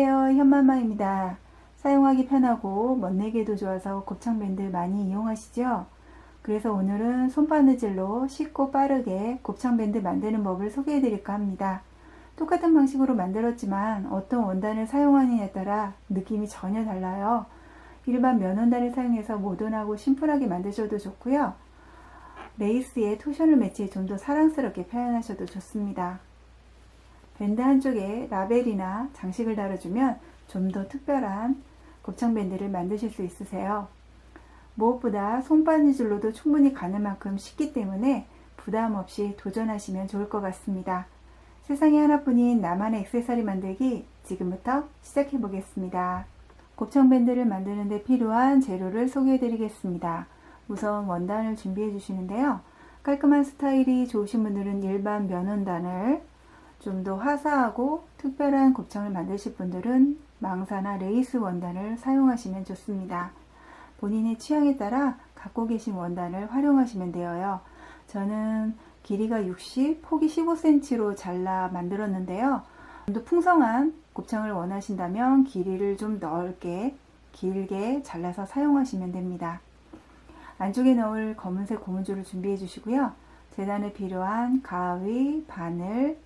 안녕하세요, 현마마입니다. 사용하기 편하고 멋내기도 좋아서 곱창밴드 많이 이용하시죠? 그래서 오늘은 손바느질로 쉽고 빠르게 곱창밴드 만드는 법을 소개해 드릴까 합니다. 똑같은 방식으로 만들었지만 어떤 원단을 사용하느냐에 따라 느낌이 전혀 달라요. 일반 면원단을 사용해서 모던하고 심플하게 만드셔도 좋고요. 레이스에 토션을 매치해 좀 더 사랑스럽게 표현하셔도 좋습니다. 밴드 한쪽에 라벨이나 장식을 달아주면 좀 더 특별한 곱창밴드를 만드실 수 있으세요. 무엇보다 손바느질로도 충분히 가는 만큼 쉽기 때문에 부담 없이 도전하시면 좋을 것 같습니다. 세상에 하나뿐인 나만의 액세서리 만들기 지금부터 시작해 보겠습니다. 곱창밴드를 만드는 데 필요한 재료를 소개해 드리겠습니다. 우선 원단을 준비해 주시는데요. 깔끔한 스타일이 좋으신 분들은 일반 면원단을, 좀 더 화사하고 특별한 곱창을 만드실 분들은 망사나 레이스 원단을 사용하시면 좋습니다. 본인의 취향에 따라 갖고 계신 원단을 활용하시면 되어요. 저는 길이가 60, 폭이 15cm로 잘라 만들었는데요. 좀 더 풍성한 곱창을 원하신다면 길이를 좀 넓게, 길게 잘라서 사용하시면 됩니다. 안쪽에 넣을 검은색 고무줄을 준비해 주시고요. 재단에 필요한 가위, 바늘,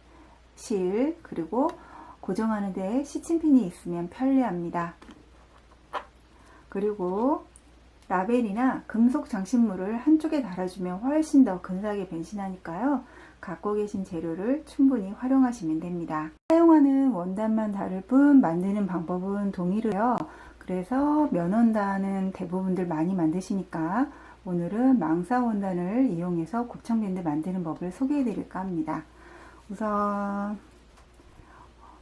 실, 그리고 고정하는 데 시침핀이 있으면 편리합니다. 그리고 라벨이나 금속 장식물을 한쪽에 달아주면 훨씬 더 근사하게 변신하니까요. 갖고 계신 재료를 충분히 활용하시면 됩니다. 사용하는 원단만 다를 뿐 만드는 방법은 동일해요. 그래서 면원단은 대부분들 많이 만드시니까 오늘은 망사 원단을 이용해서 곱창밴드 만드는 법을 소개해 드릴까 합니다. 우선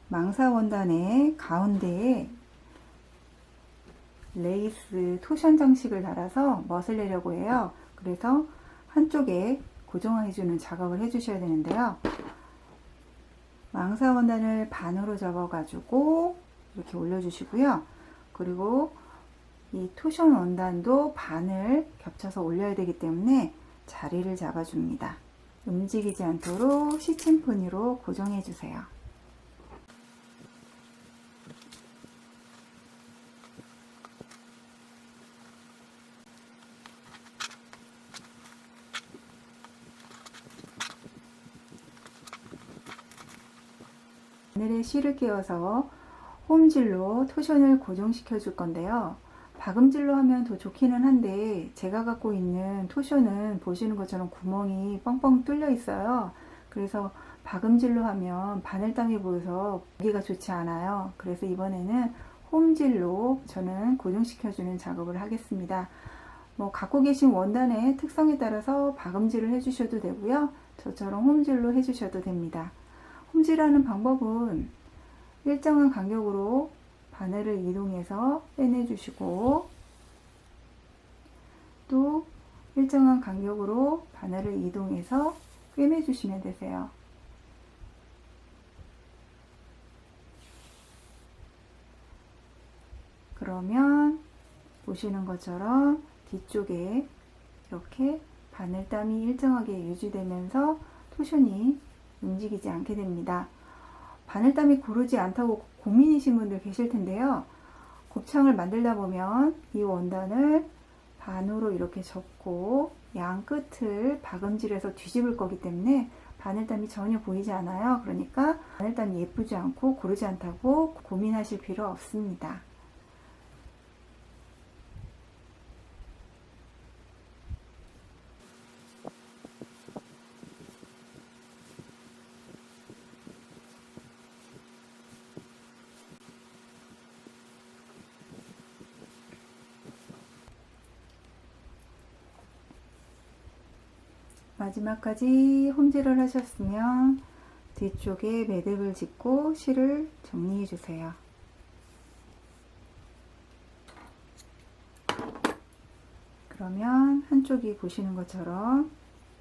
망사 원단의 가운데에 레이스 토션 장식을 달아서 멋을 내려고 해요. 그래서 한쪽에 고정해 주는 작업을 해 주셔야 되는데요. 망사 원단을 반으로 접어 가지고 이렇게 올려 주시고요. 그리고 이 토션 원단도 반을 겹쳐서 올려야 되기 때문에 자리를 잡아 줍니다. 움직이지 않도록 시침푼으로 고정해 주세요. 바늘에 실을 끼워서 홈질로 토션을 고정시켜 줄 건데요. 박음질로 하면 더 좋기는 한데 제가 갖고 있는 토션은 보시는 것처럼 구멍이 뻥뻥 뚫려 있어요. 그래서 박음질로 하면 바늘땀이 보여서 보기가 좋지 않아요. 그래서 이번에는 홈질로 저는 고정시켜 주는 작업을 하겠습니다. 갖고 계신 원단의 특성에 따라서 박음질을 해 주셔도 되고요. 저처럼 홈질로 해 주셔도 됩니다. 홈질하는 방법은 일정한 간격으로 바늘을 이동해서 빼내 주시고, 또 일정한 간격으로 바늘을 이동해서 꿰매 주시면 되세요. 그러면 보시는 것처럼 뒤쪽에 이렇게 바늘땀이 일정하게 유지되면서 토션이 움직이지 않게 됩니다. 바늘땀이 고르지 않다고 고민이신 분들 계실 텐데요. 곱창을 만들다 보면 이 원단을 반으로 이렇게 접고 양 끝을 박음질해서 뒤집을 거기 때문에 바늘땀이 전혀 보이지 않아요. 그러니까 바늘땀이 예쁘지 않고 고르지 않다고 고민하실 필요 없습니다. 마지막까지 홈질을 하셨으면 뒤쪽에 매듭을 짓고 실을 정리해 주세요. 그러면 한쪽이 보시는 것처럼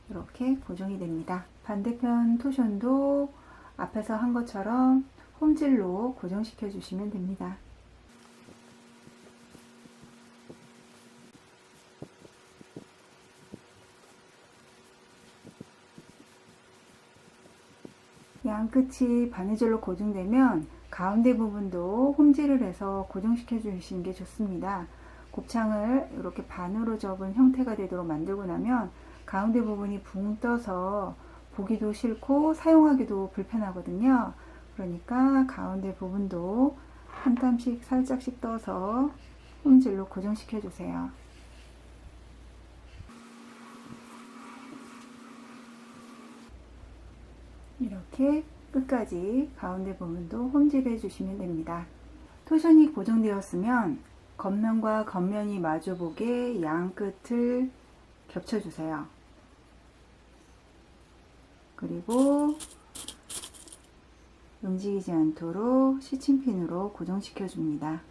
이렇게 고정이 됩니다. 반대편 토션도 앞에서 한 것처럼 홈질로 고정시켜 주시면 됩니다. 양 끝이 바느질로 고정되면 가운데 부분도 홈질을 해서 고정시켜 주시는 게 좋습니다. 곱창을 이렇게 반으로 접은 형태가 되도록 만들고 나면 가운데 부분이 붕 떠서 보기도 싫고 사용하기도 불편하거든요. 그러니까 가운데 부분도 한 땀씩 살짝씩 떠서 홈질로 고정시켜 주세요. 이렇게 끝까지 가운데 부분도 홈질해 주시면 됩니다. 토션이 고정되었으면 겉면과 겉면이 마주보게 양 끝을 겹쳐주세요. 그리고 움직이지 않도록 시침핀으로 고정시켜 줍니다.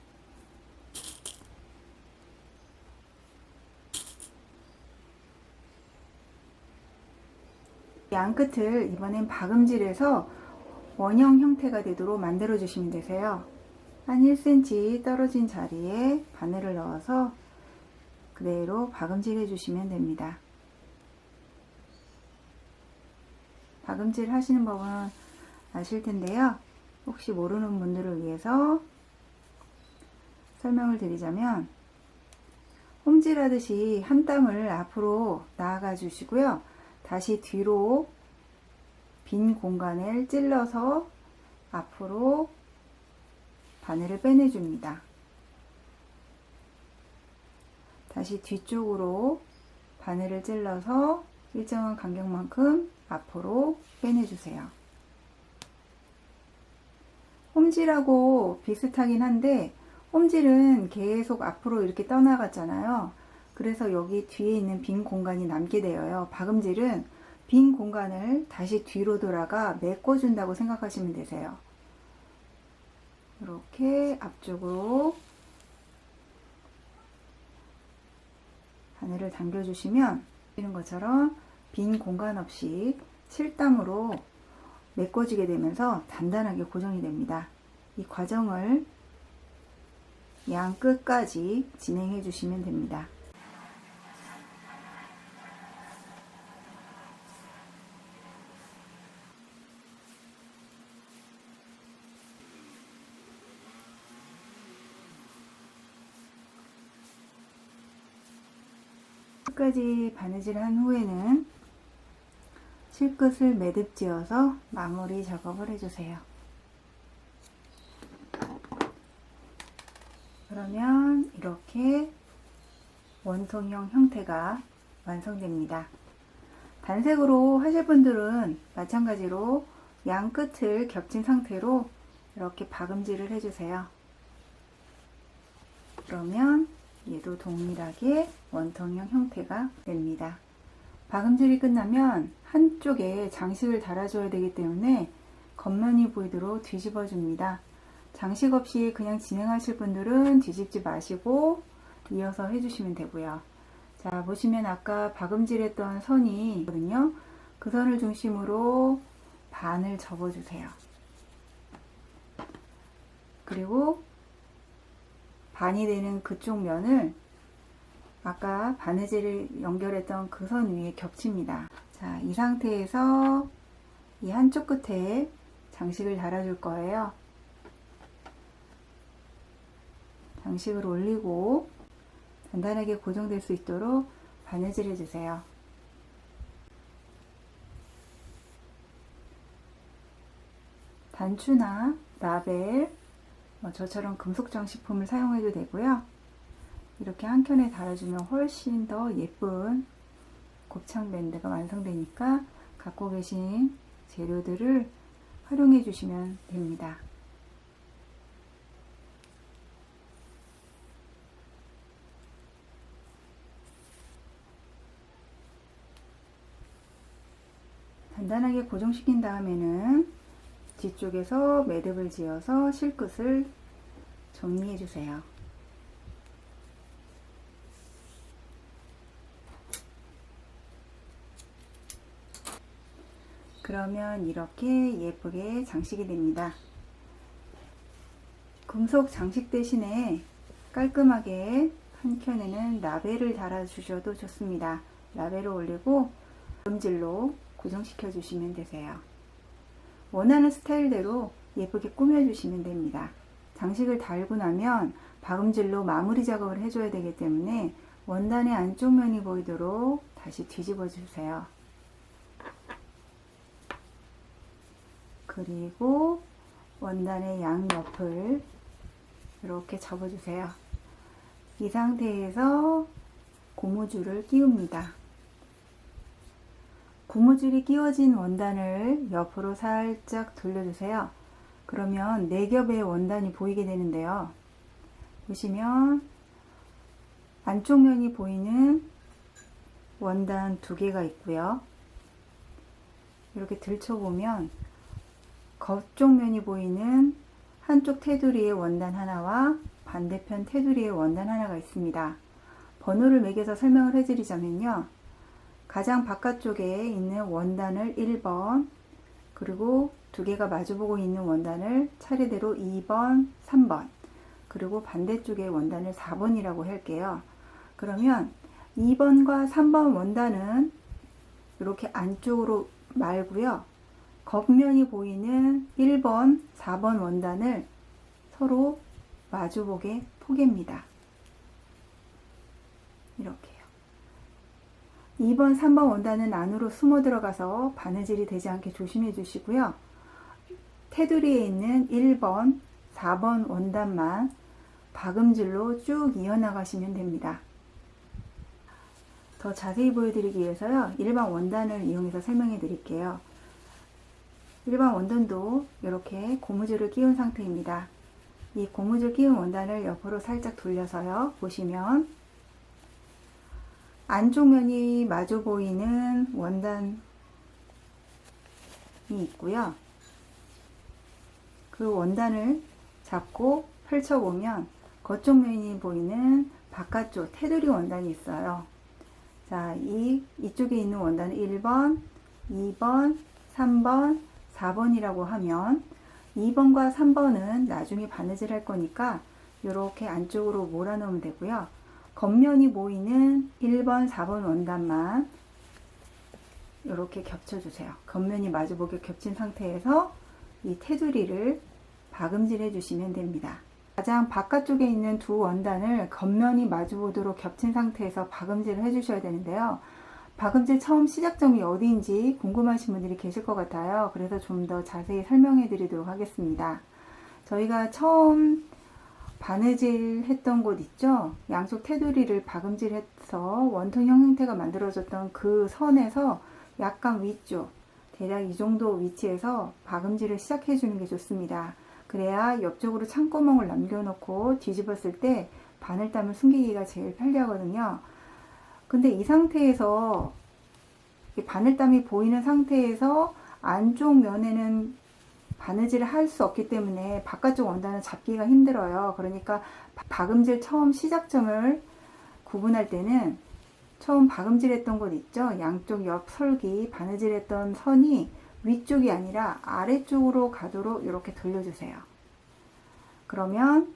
양 끝을 이번엔 박음질해서 원형 형태가 되도록 만들어 주시면 되세요. 한 1cm 떨어진 자리에 바늘을 넣어서 그대로 박음질 해주시면 됩니다. 박음질 하시는 법은 아실 텐데요. 혹시 모르는 분들을 위해서 설명을 드리자면, 홈질 하듯이 한 땀을 앞으로 나아가 주시고요. 다시 뒤로 빈 공간을 찔러서 앞으로 바늘을 빼내줍니다. 다시 뒤쪽으로 바늘을 찔러서 일정한 간격만큼 앞으로 빼내주세요. 홈질하고 비슷하긴 한데 홈질은 계속 앞으로 이렇게 떠나갔잖아요. 그래서 여기 뒤에 있는 빈 공간이 남게 되어요. 박음질은 빈 공간을 다시 뒤로 돌아가 메꿔준다고 생각하시면 되세요. 이렇게 앞쪽으로 바늘을 당겨주시면 이런 것처럼 빈 공간 없이 실땀으로 메꿔지게 되면서 단단하게 고정이 됩니다. 이 과정을 양 끝까지 진행해 주시면 됩니다. 끝까지 바느질을 한 후에는 실끝을 매듭 지어서 마무리 작업을 해주세요. 그러면 이렇게 원통형 형태가 완성됩니다. 단색으로 하실 분들은 마찬가지로 양 끝을 겹친 상태로 이렇게 박음질을 해주세요. 그러면 얘도 동일하게 원통형 형태가 됩니다. 박음질이 끝나면 한쪽에 장식을 달아줘야 되기 때문에 겉면이 보이도록 뒤집어 줍니다. 장식 없이 그냥 진행하실 분들은 뒤집지 마시고 이어서 해주시면 되고요. 자, 보시면 아까 박음질했던 선이 있거든요. 그 선을 중심으로 반을 접어주세요. 그리고 반이 되는 그쪽 면을 아까 바느질을 연결했던 그 선 위에 겹칩니다. 자, 이 상태에서 이 한쪽 끝에 장식을 달아줄 거예요. 장식을 올리고 단단하게 고정될 수 있도록 바느질 해주세요. 단추나 라벨, 저처럼 금속 장식품을 사용해도 되고요. 이렇게 한 켠에 달아주면 훨씬 더 예쁜 곱창 밴드가 완성되니까 갖고 계신 재료들을 활용해 주시면 됩니다. 단단하게 고정시킨 다음에는 뒤쪽에서 매듭을 지어서 실끝을 정리해 주세요. 그러면 이렇게 예쁘게 장식이 됩니다. 금속 장식 대신에 깔끔하게 한 켠에는 라벨을 달아 주셔도 좋습니다. 라벨을 올리고 음질로 고정시켜 주시면 되세요. 원하는 스타일대로 예쁘게 꾸며주시면 됩니다. 장식을 달고 나면 박음질로 마무리 작업을 해줘야 되기 때문에 원단의 안쪽 면이 보이도록 다시 뒤집어 주세요. 그리고 원단의 양옆을 이렇게 접어주세요. 이 상태에서 고무줄을 끼웁니다. 고무줄이 끼워진 원단을 옆으로 살짝 돌려주세요. 그러면 4겹의 원단이 보이게 되는데요. 보시면 안쪽 면이 보이는 원단 2개가 있고요. 이렇게 들춰보면 겉쪽 면이 보이는 한쪽 테두리의 원단 하나와 반대편 테두리의 원단 하나가 있습니다. 번호를 매겨서 설명을 해드리자면요. 가장 바깥쪽에 있는 원단을 1번, 그리고 2개가 마주보고 있는 원단을 차례대로 2번, 3번, 그리고 반대쪽의 원단을 4번이라고 할게요. 그러면 2번과 3번 원단은 이렇게 안쪽으로 말고요. 겉면이 보이는 1번, 4번 원단을 서로 마주보게 포갭니다. 이렇게요. 2번, 3번 원단은 안으로 숨어 들어가서 바느질이 되지 않게 조심해 주시고요. 테두리에 있는 1번, 4번 원단만 박음질로 쭉 이어나가시면 됩니다. 더 자세히 보여드리기 위해서요. 일반 원단을 이용해서 설명해 드릴게요. 일반 원단도 이렇게 고무줄을 끼운 상태입니다. 이 고무줄 끼운 원단을 옆으로 살짝 돌려서요. 보시면 안쪽 면이 마주 보이는 원단이 있고요. 그 원단을 잡고 펼쳐보면 겉쪽 면이 보이는 바깥쪽 테두리 원단이 있어요. 자, 이쪽에 있는 원단은 1번, 2번, 3번, 4번이라고 하면 2번과 3번은 나중에 바느질 할 거니까 이렇게 안쪽으로 몰아넣으면 되고요. 겉면이 보이는 1번, 4번 원단만 이렇게 겹쳐주세요. 겉면이 마주보게 겹친 상태에서 이 테두리를 박음질 해주시면 됩니다. 가장 바깥쪽에 있는 두 원단을 겉면이 마주보도록 겹친 상태에서 박음질을 해주셔야 되는데요. 박음질 처음 시작점이 어디인지 궁금하신 분들이 계실 것 같아요. 그래서 좀 더 자세히 설명해 드리도록 하겠습니다. 저희가 처음 바느질 했던 곳 있죠? 양쪽 테두리를 박음질해서 원통형 형태가 만들어졌던 그 선에서 약간 위쪽, 대략 이 정도 위치에서 박음질을 시작해 주는 게 좋습니다. 그래야 옆쪽으로 창구멍을 남겨놓고 뒤집었을 때 바늘땀을 숨기기가 제일 편리하거든요. 근데 이 상태에서 바늘땀이 보이는 상태에서 안쪽 면에는 바느질을 할 수 없기 때문에 바깥쪽 원단은 잡기가 힘들어요. 그러니까 박음질 처음 시작점을 구분할 때는 처음 박음질 했던 곳 있죠? 양쪽 옆 설기 바느질 했던 선이 위쪽이 아니라 아래쪽으로 가도록 이렇게 돌려주세요. 그러면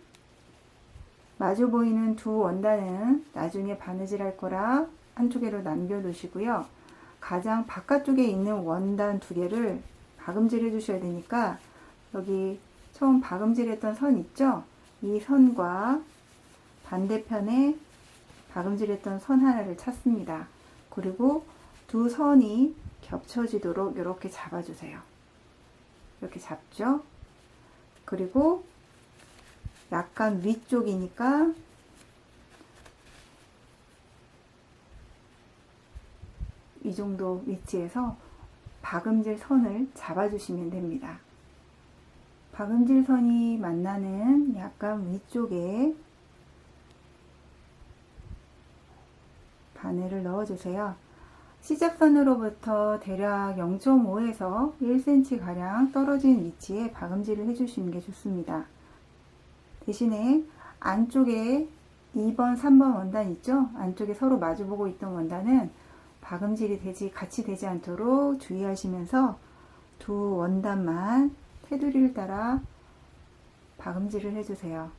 마주 보이는 두 원단은 나중에 바느질 할 거라 한쪽으로 남겨 놓으시고요. 가장 바깥쪽에 있는 원단 2개를 박음질 해주셔야 되니까 여기 처음 박음질 했던 선 있죠? 이 선과 반대편에 박음질 했던 선 하나를 찾습니다. 그리고 두 선이 겹쳐지도록 이렇게 잡아주세요. 이렇게 잡죠? 그리고 약간 위쪽이니까 이 정도 위치에서 박음질 선을 잡아주시면 됩니다. 박음질 선이 만나는 약간 위쪽에 바늘을 넣어주세요. 시작선으로부터 대략 0.5에서 1cm 가량 떨어진 위치에 박음질을 해주시는 게 좋습니다. 대신에 안쪽에 2번, 3번 원단 있죠? 안쪽에 서로 마주보고 있던 원단은 박음질이 같이 되지 않도록 주의하시면서 두 원단만 테두리를 따라 박음질을 해주세요.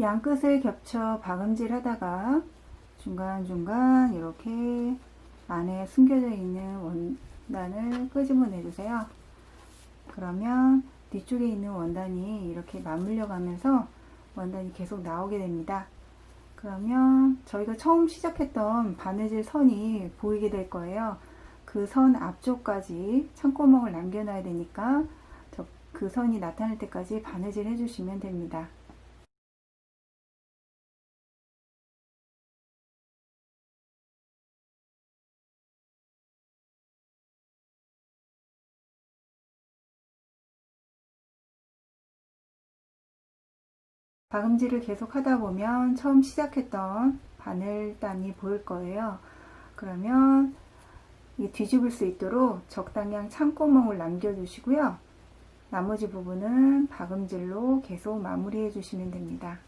양끝을 겹쳐 박음질 하다가 중간중간 이렇게 안에 숨겨져 있는 원단을 끄집어내 주세요. 그러면 뒤쪽에 있는 원단이 이렇게 맞물려 가면서 원단이 계속 나오게 됩니다. 그러면 저희가 처음 시작했던 바느질 선이 보이게 될 거예요. 그 선 앞쪽까지 창구멍을 남겨놔야 되니까 그 선이 나타날 때까지 바느질 해주시면 됩니다. 박음질을 계속 하다 보면 처음 시작했던 바늘단이 보일 거예요. 그러면 뒤집을 수 있도록 적당량 창구멍을 남겨주시고요. 나머지 부분은 박음질로 계속 마무리해 주시면 됩니다.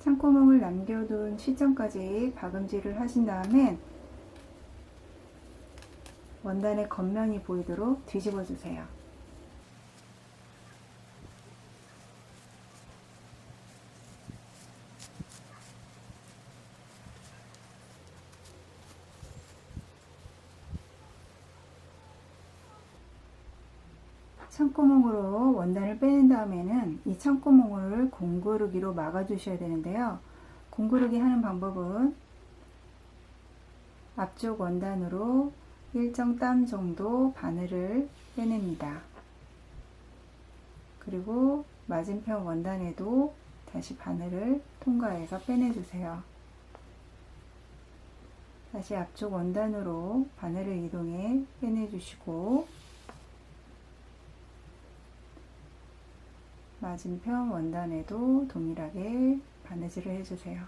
창구멍을 남겨둔 시점까지 박음질을 하신 다음에 원단의 겉면이 보이도록 뒤집어 주세요. 창구멍으로 원단을 빼낸 다음에는 이 창구멍을 공구르기로 막아 주셔야 되는데요. 공구르기 하는 방법은 앞쪽 원단으로 일정 땀 정도 바늘을 빼냅니다. 그리고 맞은편 원단에도 다시 바늘을 통과해서 빼내주세요. 다시 앞쪽 원단으로 바늘을 이동해 빼내주시고 맞은편 원단에도 동일하게 바느질을 해주세요.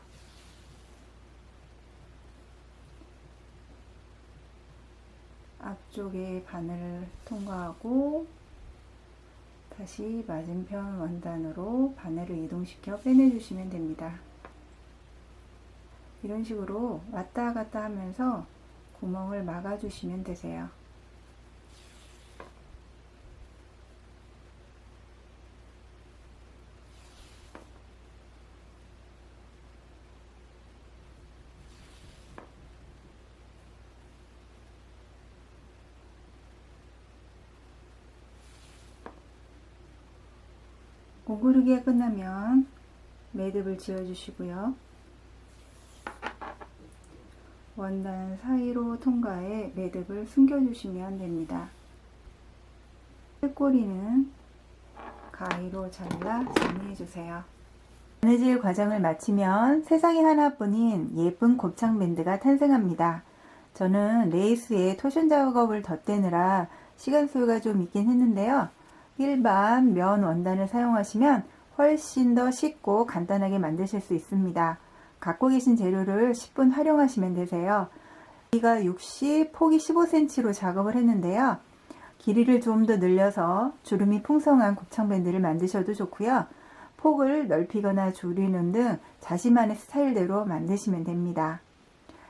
앞쪽에 바늘을 통과하고 다시 맞은편 원단으로 바늘을 이동시켜 빼내주시면 됩니다. 이런 식으로 왔다 갔다 하면서 구멍을 막아주시면 되세요. 공구르기가 끝나면 매듭을 지어 주시고요. 원단 사이로 통과해 매듭을 숨겨 주시면 됩니다. 끝꼬리는 가위로 잘라 정리해 주세요. 바느질 과정을 마치면 세상에 하나뿐인 예쁜 곱창 밴드가 탄생합니다. 저는 레이스에 토션 작업을 덧대느라 시간 소요가 좀 있긴 했는데요. 일반 면 원단을 사용하시면 훨씬 더 쉽고 간단하게 만드실 수 있습니다. 갖고 계신 재료를 10분 활용하시면 되세요. 길이가 60, 폭이 15cm로 작업을 했는데요. 길이를 좀 더 늘려서 주름이 풍성한 곱창 밴드를 만드셔도 좋고요. 폭을 넓히거나 줄이는 등 자신만의 스타일대로 만드시면 됩니다.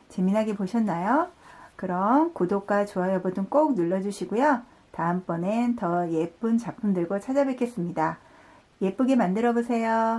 재미나게 보셨나요? 그럼 구독과 좋아요 버튼 꼭 눌러주시고요. 다음번엔 더 예쁜 작품 들고 찾아뵙겠습니다. 예쁘게 만들어 보세요.